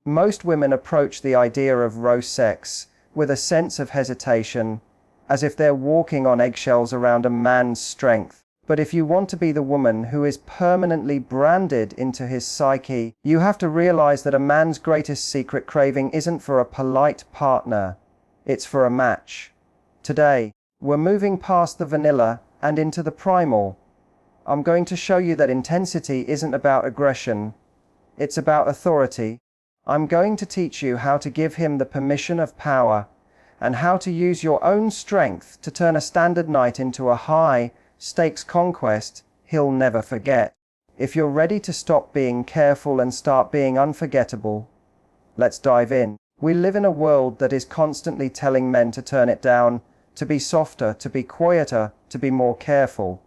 Most women approach the idea of raw sex with a sense of hesitation, as if they're walking on eggshells around a man's strength. But if you want to be the woman who is permanently branded into his psyche, you have to realize that a man's greatest secret craving isn't for a polite partner, it's for a match. Today, we're moving past the vanilla and into the primal. I'm going to show you that intensity isn't about aggression, it's about authority. I'm going to teach you how to give him the permission of power, and how to use your own strength to turn a standard night into a high-stakes conquest he'll never forget. If you're ready to stop being careful and start being unforgettable, let's dive in. We live in a world that is constantly telling men to turn it down, to be softer, to be quieter, to be more careful.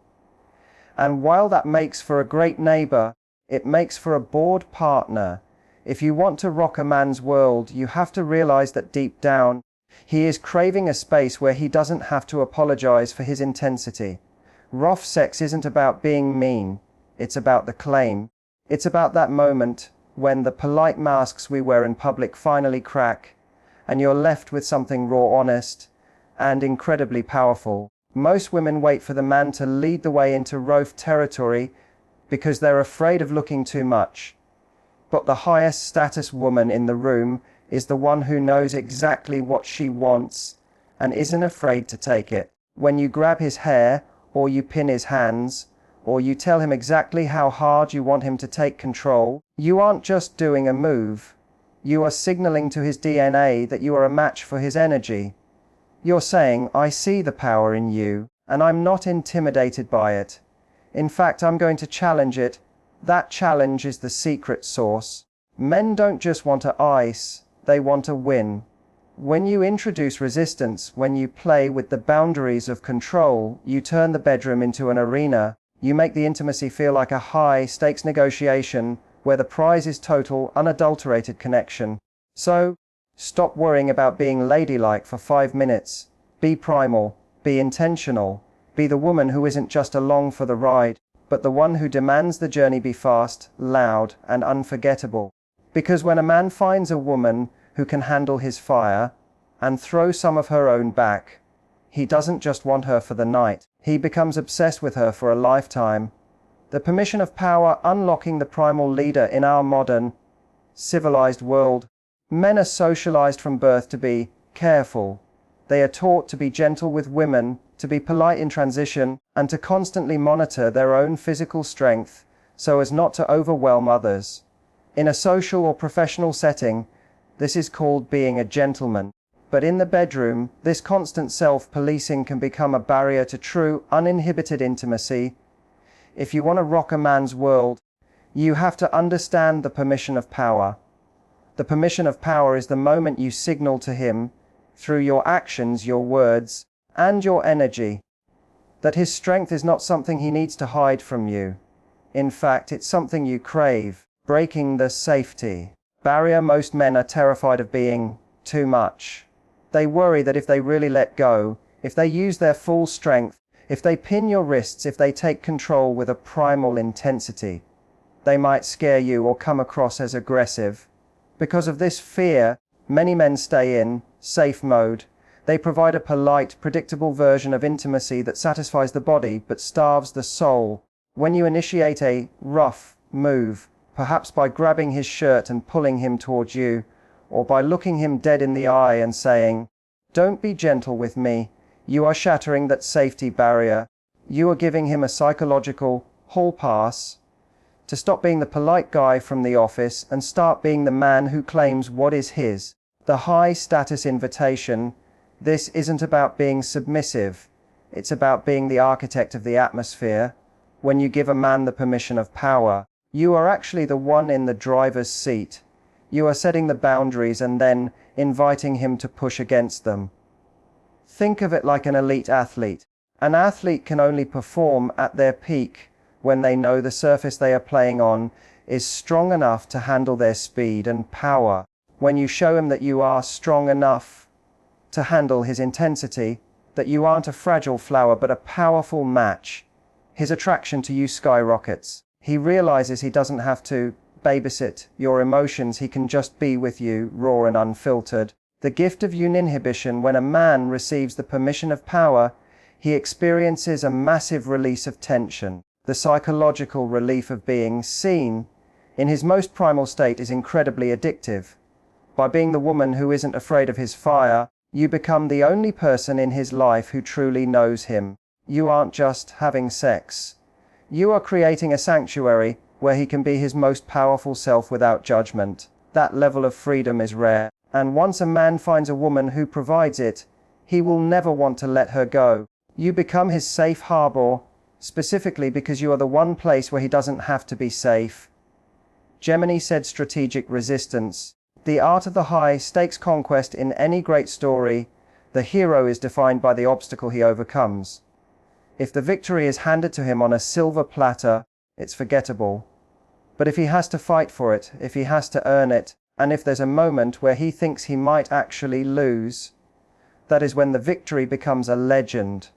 And while that makes for a great neighbor, it makes for a bored partner. If you want to rock a man's world, you have to realize that deep down, he is craving a space where he doesn't have to apologize for his intensity. Rough sex isn't about being mean, it's about the claim. It's about that moment when the polite masks we wear in public finally crack, and you're left with something raw, honest, and incredibly powerful. Most women wait for the man to lead the way into rough territory because they're afraid of looking too much. But the highest status woman in the room is the one who knows exactly what she wants and isn't afraid to take it. When you grab his hair, or you pin his hands, or you tell him exactly how hard you want him to take control, you aren't just doing a move. You are signaling to his DNA that you are a match for his energy. You're saying, I see the power in you, and I'm not intimidated by it. In fact, I'm going to challenge it. That challenge is the secret sauce. Men don't just want to ice, they want to win. When you introduce resistance, when you play with the boundaries of control, you turn the bedroom into an arena. You make the intimacy feel like a high-stakes negotiation where the prize is total, unadulterated connection. So, stop worrying about being ladylike for 5 minutes. Be primal, be intentional, be the woman who isn't just along for the ride, but the one who demands the journey be fast, loud, and unforgettable. Because when a man finds a woman who can handle his fire and throw some of her own back, he doesn't just want her for the night. He becomes obsessed with her for a lifetime. The permission of power, unlocking the primal leader in our modern, civilized world. Men are socialized from birth to be careful. They are taught to be gentle with women, to be polite in transition, and to constantly monitor their own physical strength so as not to overwhelm others. In a social or professional setting, this is called being a gentleman. But in the bedroom, this constant self-policing can become a barrier to true, uninhibited intimacy. If you want to rock a man's world, you have to understand the permission of power. The permission of power is the moment you signal to him, through your actions, your words, and your energy, that his strength is not something he needs to hide from you. In fact, it's something you crave. Breaking the safety barrier. Most men are terrified of being too much. They worry that if they really let go, if they use their full strength, if they pin your wrists, if they take control with a primal intensity, they might scare you or come across as aggressive. Because of this fear, many men stay in safe mode. They provide a polite, predictable version of intimacy that satisfies the body but starves the soul. When you initiate a rough move, perhaps by grabbing his shirt and pulling him towards you, or by looking him dead in the eye and saying, "Don't be gentle with me," you are shattering that safety barrier. You are giving him a psychological hall pass to stop being the polite guy from the office and start being the man who claims what is his. The high-status invitation. This isn't about being submissive. It's about being the architect of the atmosphere. When you give a man the permission of power, you are actually the one in the driver's seat. You are setting the boundaries and then inviting him to push against them. Think of it like an elite athlete. An athlete can only perform at their peak when they know the surface they are playing on is strong enough to handle their speed and power. When you show him that you are strong enough to handle his intensity, that you aren't a fragile flower but a powerful match, his attraction to you skyrockets. He realizes he doesn't have to babysit your emotions, he can just be with you, raw and unfiltered. The gift of uninhibition. When a man receives the permission of power, he experiences a massive release of tension. The psychological relief of being seen in his most primal state is incredibly addictive. By being the woman who isn't afraid of his fire, you become the only person in his life who truly knows him. You aren't just having sex. You are creating a sanctuary where he can be his most powerful self without judgment. That level of freedom is rare, and once a man finds a woman who provides it, he will never want to let her go. You become his safe harbor, specifically because you are the one place where he doesn't have to be safe. Gemini said strategic resistance. The art of the high-stakes conquest. In any great story, the hero is defined by the obstacle he overcomes. If the victory is handed to him on a silver platter, it's forgettable. But if he has to fight for it, if he has to earn it, and if there's a moment where he thinks he might actually lose, that is when the victory becomes a legend.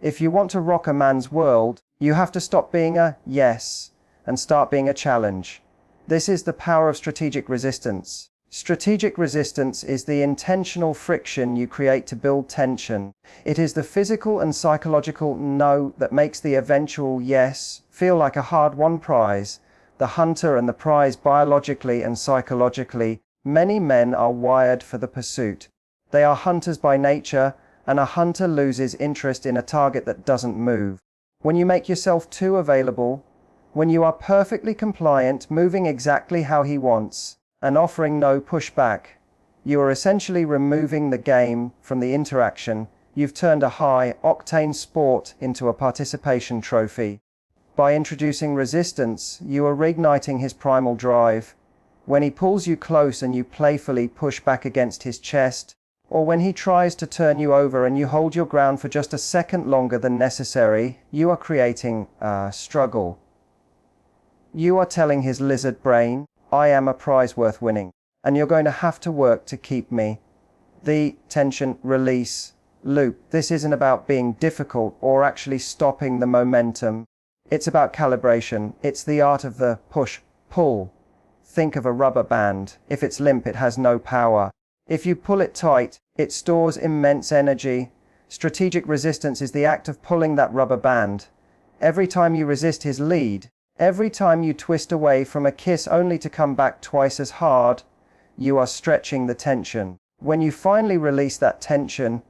If you want to rock a man's world, you have to stop being a yes and start being a challenge. This is the power of strategic resistance. Strategic resistance is the intentional friction you create to build tension. It is the physical and psychological no that makes the eventual yes feel like a hard-won prize. The hunter and the prize. Biologically and psychologically, many men are wired for the pursuit. They are hunters by nature, and a hunter loses interest in a target that doesn't move. When you make yourself too available, when you are perfectly compliant, moving exactly how he wants, and offering no pushback, you are essentially removing the game from the interaction. You've turned a high-octane sport into a participation trophy. By introducing resistance, you are reigniting his primal drive. When he pulls you close and you playfully push back against his chest, or when he tries to turn you over and you hold your ground for just a second longer than necessary, you are creating a struggle. You are telling his lizard brain, I am a prize worth winning, and you're going to have to work to keep me. The tension release loop. This isn't about being difficult or actually stopping the momentum. It's about calibration. It's the art of the push-pull. Think of a rubber band. If it's limp, it has no power. If you pull it tight, it stores immense energy. Strategic resistance is the act of pulling that rubber band. Every time you resist his lead, every time you twist away from a kiss only to come back twice as hard, you are stretching the tension. When you finally release that tension,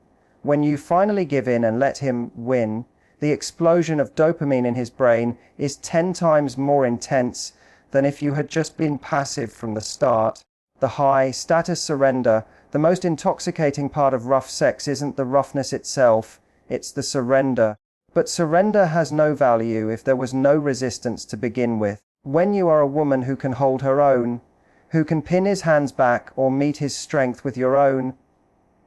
when you finally give in and let him win, the explosion of dopamine in his brain is 10 times more intense than if you had just been passive from the start. The high-status surrender. The most intoxicating part of rough sex isn't the roughness itself, it's the surrender. But surrender has no value if there was no resistance to begin with. When you are a woman who can hold her own, who can pin his hands back or meet his strength with your own,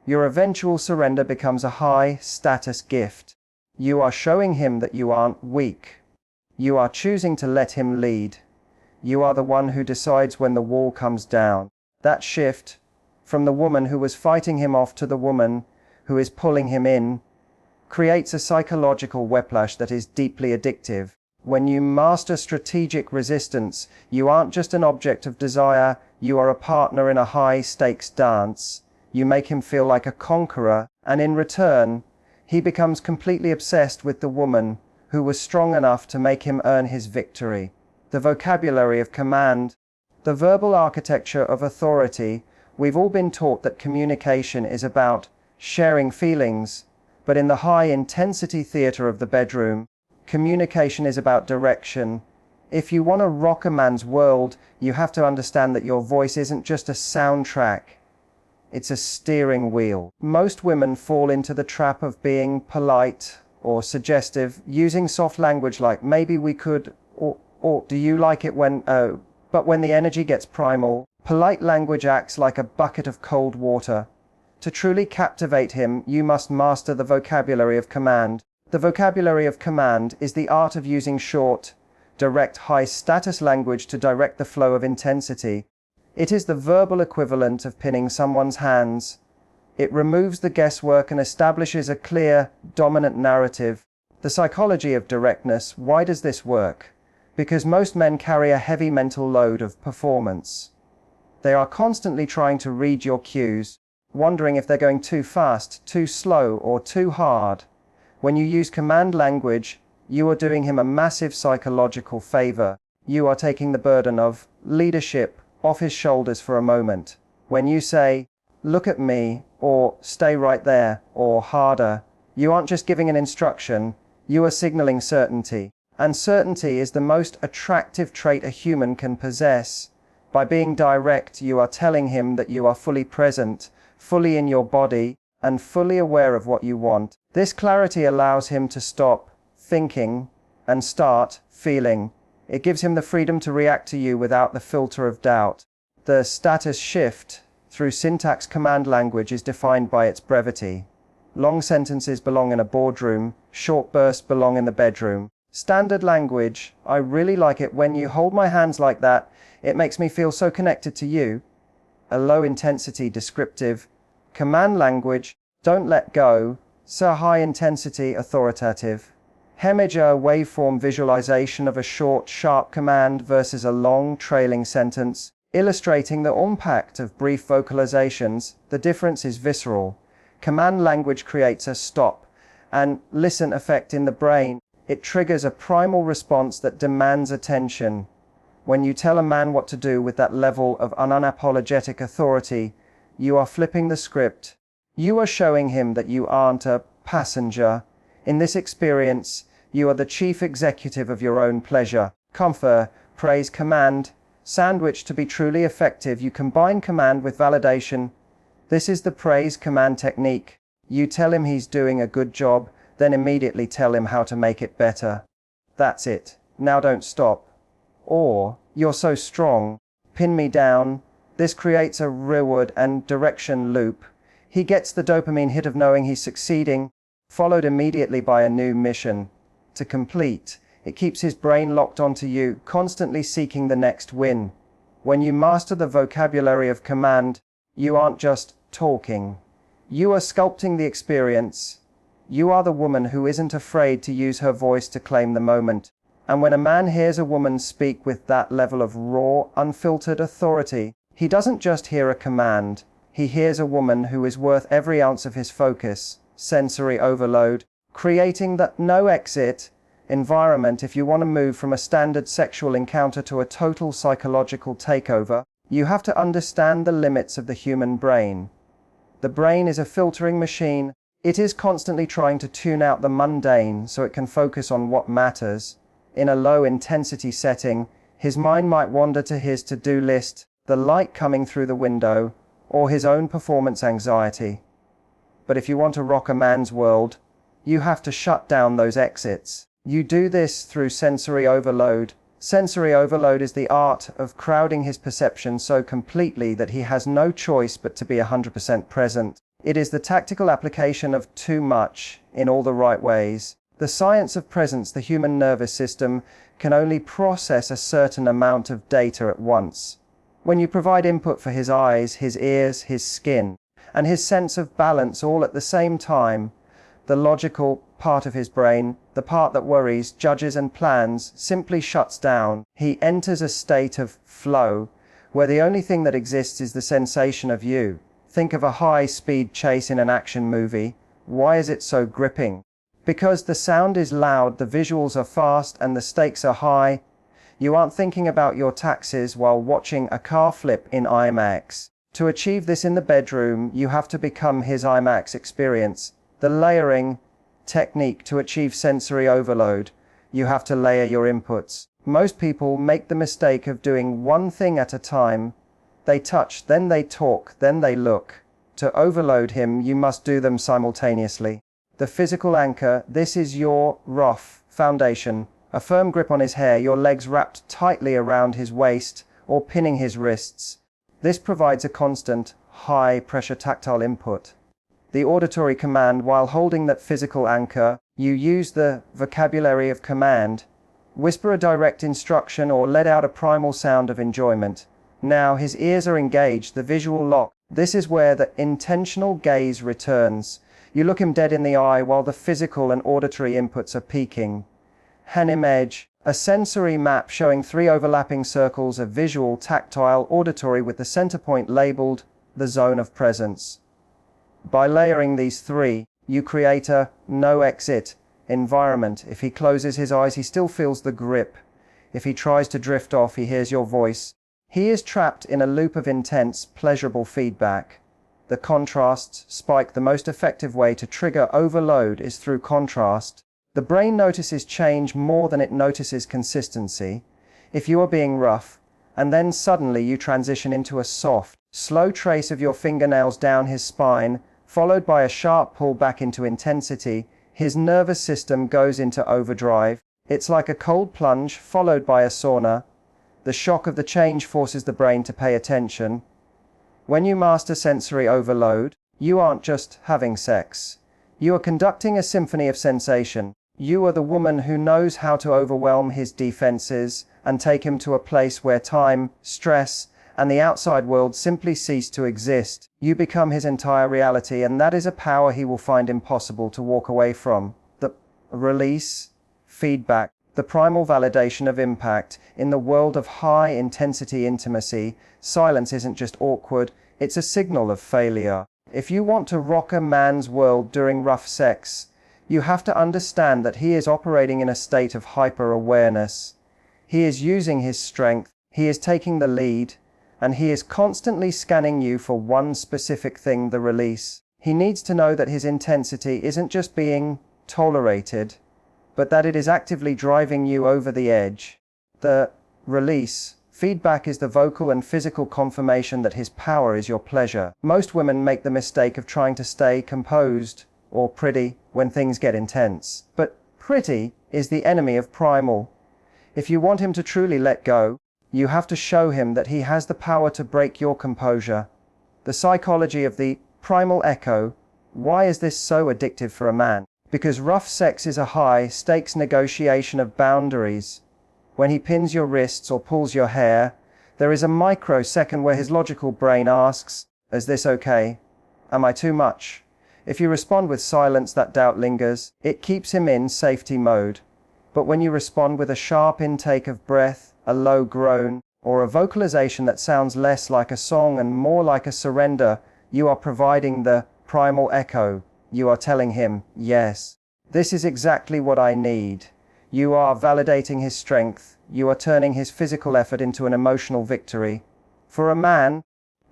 your eventual surrender becomes a high-status gift. You are showing him that you aren't weak. You are choosing to let him lead. You are the one who decides when the wall comes down. That shift, from the woman who was fighting him off to the woman who is pulling him in, creates a psychological whiplash that is deeply addictive. When you master strategic resistance, you aren't just an object of desire, you are a partner in a high-stakes dance. You make him feel like a conqueror, and in return, he becomes completely obsessed with the woman who was strong enough to make him earn his victory. The vocabulary of command. The verbal architecture of authority. We've all been taught that communication is about sharing feelings, but in the high-intensity theater of the bedroom, communication is about direction. If you want to rock a man's world, you have to understand that your voice isn't just a soundtrack. It's a steering wheel. Most women fall into the trap of being polite or suggestive, using soft language like maybe we could, or do you like it when, oh. But when the energy gets primal, polite language acts like a bucket of cold water. To truly captivate him, you must master the vocabulary of command. The vocabulary of command is the art of using short, direct, high-status language to direct the flow of intensity. It is the verbal equivalent of pinning someone's hands. It removes the guesswork and establishes a clear, dominant narrative. The psychology of directness. Why does this work? because most men carry a heavy mental load of performance. They are constantly trying to read your cues, wondering if they're going too fast, too slow, or too hard. When you use command language, you are doing him a massive psychological favor. You are taking the burden of leadership off his shoulders for a moment. When you say, "Look at me," or "Stay right there," or "Harder," you aren't just giving an instruction, you are signaling certainty. And certainty is the most attractive trait a human can possess. By being direct, you are telling him that you are fully present, fully in your body, and fully aware of what you want. This clarity allows him to stop thinking and start feeling. It gives him the freedom to react to you without the filter of doubt. The status shift through syntax command language is defined by its brevity. Long sentences belong in a boardroom, short bursts belong in the bedroom. Standard language, "I really like it when you hold my hands like that, it makes me feel so connected to you." A low intensity descriptive command language, "Don't let go," so high intensity authoritative. Image a waveform visualization of a short, sharp command versus a long, trailing sentence, illustrating the impact of brief vocalizations. The difference is visceral. Command language creates a stop and listen effect in the brain. It triggers a primal response that demands attention. When you tell a man what to do with that level of unapologetic authority, you are flipping the script. You are showing him that you aren't a passenger. In this experience, you are the chief executive of your own pleasure. Comfort, praise, command, sandwich. To be truly effective, you combine command with validation. This is the praise command technique. You tell him he's doing a good job, then immediately tell him how to make it better. "That's it. Now don't stop." Or, "You're so strong. Pin me down." This creates a reward and direction loop. He gets the dopamine hit of knowing he's succeeding, followed immediately by a new mission to complete. It keeps his brain locked onto you, constantly seeking the next win. When you master the vocabulary of command, you aren't just talking. You are sculpting the experience. You are the woman who isn't afraid to use her voice to claim the moment. And when a man hears a woman speak with that level of raw, unfiltered authority, he doesn't just hear a command. He hears a woman who is worth every ounce of his focus. Sensory overload, creating that no exit environment. If you want to move from a standard sexual encounter to a total psychological takeover, you have to understand the limits of the human brain. The brain is a filtering machine. It is constantly trying to tune out the mundane so it can focus on what matters. In a low-intensity setting, his mind might wander to his to-do list, the light coming through the window, or his own performance anxiety. But if you want to rock a man's world, you have to shut down those exits. You do this through sensory overload. Sensory overload is the art of crowding his perception so completely that he has no choice but to be 100% present. It is the tactical application of too much in all the right ways. The science of presence. The human nervous system can only process a certain amount of data at once. When you provide input for his eyes, his ears, his skin, and his sense of balance all at the same time, the logical part of his brain, the part that worries, judges, and plans, simply shuts down. He enters a state of flow, where the only thing that exists is the sensation of you. Think of a high-speed chase in an action movie. Why is it so gripping? Because the sound is loud, the visuals are fast, and the stakes are high. You aren't thinking about your taxes while watching a car flip in IMAX. To achieve this in the bedroom, you have to become his IMAX experience. The layering technique. To achieve sensory overload, you have to layer your inputs. Most people make the mistake of doing one thing at a time. They touch, then they talk, then they look. To overload him, you must do them simultaneously. The physical anchor. This is your rough foundation. A firm grip on his hair, your legs wrapped tightly around his waist or pinning his wrists. This provides a constant, high-pressure tactile input. The auditory command. While holding that physical anchor, you use the vocabulary of command. Whisper a direct instruction or let out a primal sound of enjoyment. Now his ears are engaged, the visual lock. This is where the intentional gaze returns. You look him dead in the eye while the physical and auditory inputs are peaking. An image, A sensory map showing 3 overlapping circles of visual, tactile, auditory with the center point labeled the zone of presence. By layering these 3, you create a no exit environment. If he closes his eyes, he still feels the grip. If he tries to drift off, he hears your voice. He is trapped in a loop of intense, pleasurable feedback. The contrasts spike. The most effective way to trigger overload is through contrast. The brain notices change more than it notices consistency. If you are being rough, and then suddenly you transition into a soft, slow trace of your fingernails down his spine, followed by a sharp pull back into intensity, his nervous system goes into overdrive. It's like a cold plunge followed by a sauna. The shock of the change forces the brain to pay attention. When you master sensory overload, you aren't just having sex. You are conducting a symphony of sensation. You are the woman who knows how to overwhelm his defenses and take him to a place where time, stress, and the outside world simply cease to exist. You become his entire reality, and that is a power he will find impossible to walk away from. The release, feedback, the primal validation of impact. In the world of high-intensity intimacy, silence isn't just awkward, it's a signal of failure. If you want to rock a man's world during rough sex, you have to understand that he is operating in a state of hyper-awareness. He is using his strength, he is taking the lead, and he is constantly scanning you for one specific thing: the release. He needs to know that his intensity isn't just being tolerated, but that it is actively driving you over the edge. The release feedback is the vocal and physical confirmation that his power is your pleasure. Most women make the mistake of trying to stay composed or pretty when things get intense. But pretty is the enemy of primal. If you want him to truly let go, you have to show him that he has the power to break your composure. The psychology of the primal echo. Why is this so addictive for a man? Because rough sex is a high-stakes negotiation of boundaries. When he pins your wrists or pulls your hair, there is a microsecond where his logical brain asks, "Is this okay? Am I too much?" If you respond with silence, that doubt lingers. It keeps him in safety mode. But when you respond with a sharp intake of breath, a low groan, or a vocalization that sounds less like a song and more like a surrender, you are providing the primal echo. You are telling him, "Yes, this is exactly what I need." You are validating his strength. You are turning his physical effort into an emotional victory. For a man,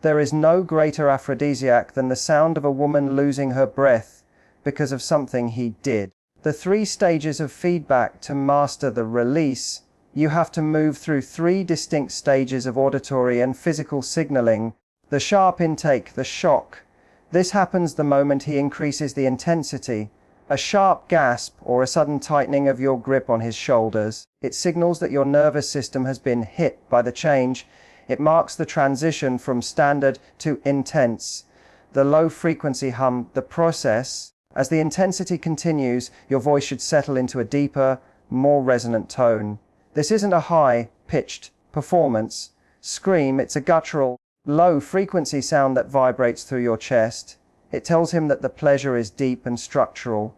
there is no greater aphrodisiac than the sound of a woman losing her breath because of something he did. The 3 stages of feedback. To master the release, you have to move through 3 distinct stages of auditory and physical signaling. The sharp intake, the shock. This happens the moment he increases the intensity. A sharp gasp or a sudden tightening of your grip on his shoulders. It signals that your nervous system has been hit by the change. It marks the transition from standard to intense. The low-frequency hum, the process. As the intensity continues, your voice should settle into a deeper, more resonant tone. This isn't a high-pitched performance scream, it's a guttural, low-frequency sound that vibrates through your chest. It tells him that the pleasure is deep and structural.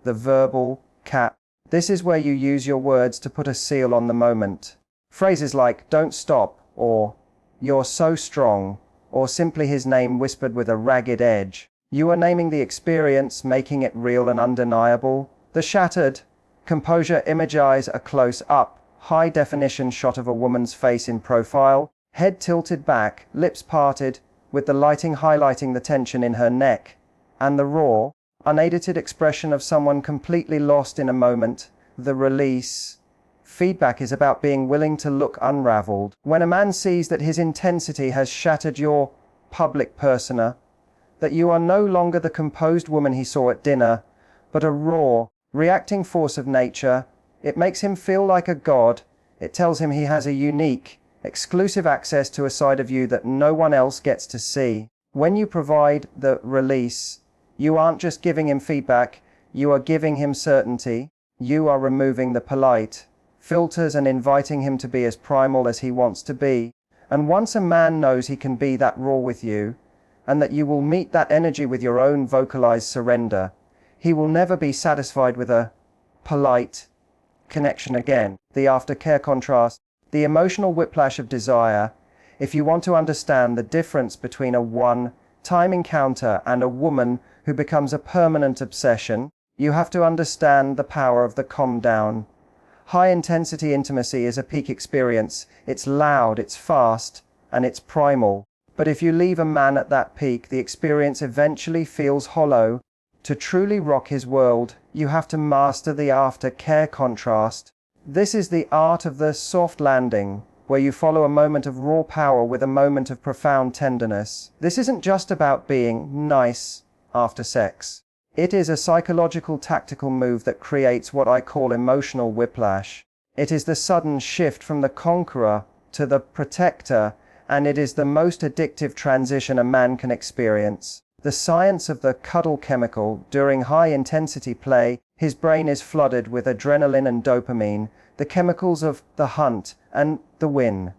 The verbal cap. This is where you use your words to put a seal on the moment. Phrases like "don't stop," or "you're so strong," or simply his name whispered with a ragged edge. You are naming the experience, making it real and undeniable. The shattered composure. Imagize a close-up, high-definition shot of a woman's face in profile, head tilted back, lips parted, with the lighting highlighting the tension in her neck, and the raw, unedited expression of someone completely lost in a moment. The release feedback is about being willing to look unraveled. When a man sees that his intensity has shattered your public persona, that you are no longer the composed woman he saw at dinner, but a raw, reacting force of nature, it makes him feel like a god. It tells him he has a unique, exclusive access to a side of you that no one else gets to see. When you provide the release, you aren't just giving him feedback, you are giving him certainty. You are removing the polite filters and inviting him to be as primal as he wants to be. And once a man knows he can be that raw with you, and that you will meet that energy with your own vocalized surrender, he will never be satisfied with a polite connection again, the aftercare contrast, the emotional whiplash of desire. If you want to understand the difference between a one-time encounter and a woman who becomes a permanent obsession, you have to understand the power of the calm down. High-intensity intimacy is a peak experience. It's loud, it's fast, and it's primal. But if you leave a man at that peak, the experience eventually feels hollow. To truly rock his world, you have to master the aftercare contrast. This is the art of the soft landing, where you follow a moment of raw power with a moment of profound tenderness. This isn't just about being nice after sex. It is a psychological tactical move that creates what I call emotional whiplash. It is the sudden shift from the conqueror to the protector, and it is the most addictive transition a man can experience. The science of the cuddle chemical. During high-intensity play, his brain is flooded with adrenaline and dopamine, the chemicals of the hunt and the win.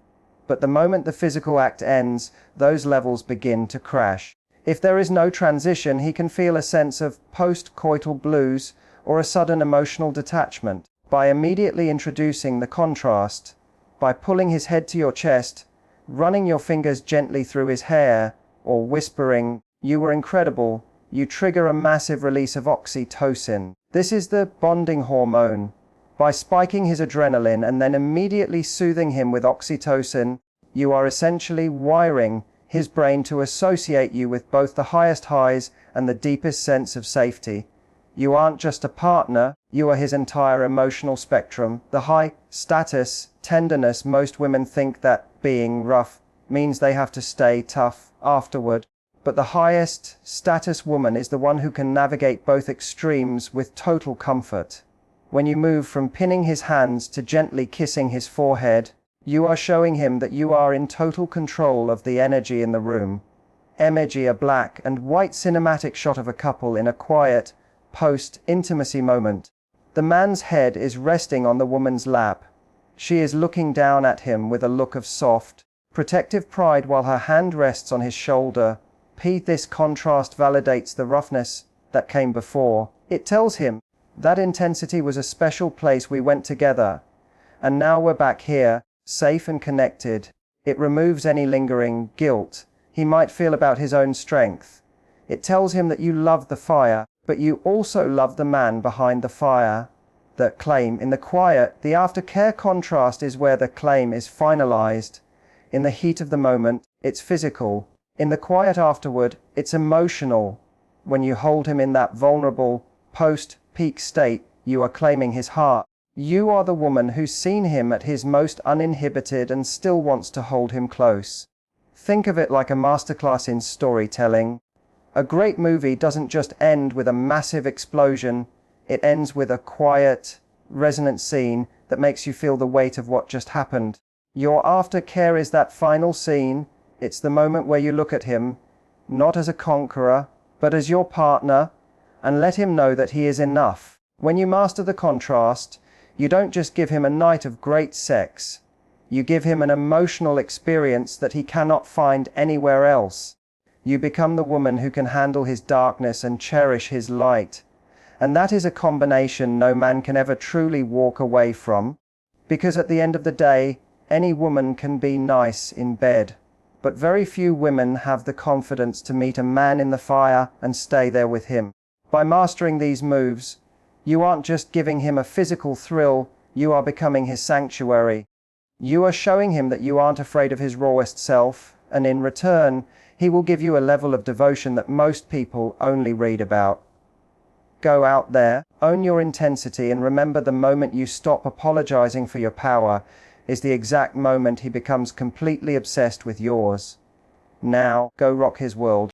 But the moment the physical act ends, those levels begin to crash. If there is no transition, he can feel a sense of post-coital blues or a sudden emotional detachment. By immediately introducing the contrast, by pulling his head to your chest, running your fingers gently through his hair, or whispering, "You were incredible," you trigger a massive release of oxytocin. This is the bonding hormone. By spiking his adrenaline and then immediately soothing him with oxytocin, you are essentially wiring his brain to associate you with both the highest highs and the deepest sense of safety. You aren't just a partner, you are his entire emotional spectrum. The high status tenderness. Most women think that being rough means they have to stay tough afterward. But the highest status woman is the one who can navigate both extremes with total comfort. When you move from pinning his hands to gently kissing his forehead, you are showing him that you are in total control of the energy in the room. Energy, a black and white cinematic shot of a couple in a quiet, post-intimacy moment. The man's head is resting on the woman's lap. She is looking down at him with a look of soft, protective pride while her hand rests on his shoulder. This contrast validates the roughness that came before. It tells him that intensity was a special place we went together, and now we're back here, safe and connected. It removes any lingering guilt he might feel about his own strength. It tells him that you love the fire, but you also love the man behind the fire. The claim. In the quiet, the aftercare contrast is where the claim is finalized. In the heat of the moment, it's physical. In the quiet afterward, it's emotional. When you hold him in that vulnerable, post-peak state, you are claiming his heart. You are the woman who's seen him at his most uninhibited and still wants to hold him close. Think of it like a masterclass in storytelling. A great movie doesn't just end with a massive explosion, it ends with a quiet, resonant scene that makes you feel the weight of what just happened. Your aftercare is that final scene. It's the moment where you look at him, not as a conqueror, but as your partner, and let him know that he is enough. When you master the contrast, you don't just give him a night of great sex. You give him an emotional experience that he cannot find anywhere else. You become the woman who can handle his darkness and cherish his light. And that is a combination no man can ever truly walk away from. Because at the end of the day, any woman can be nice in bed. But very few women have the confidence to meet a man in the fire and stay there with him. By mastering these moves, you aren't just giving him a physical thrill, you are becoming his sanctuary. You are showing him that you aren't afraid of his rawest self, and in return, he will give you a level of devotion that most people only read about. Go out there, own your intensity, and remember the moment you stop apologizing for your power is the exact moment he becomes completely obsessed with yours. Now, go rock his world.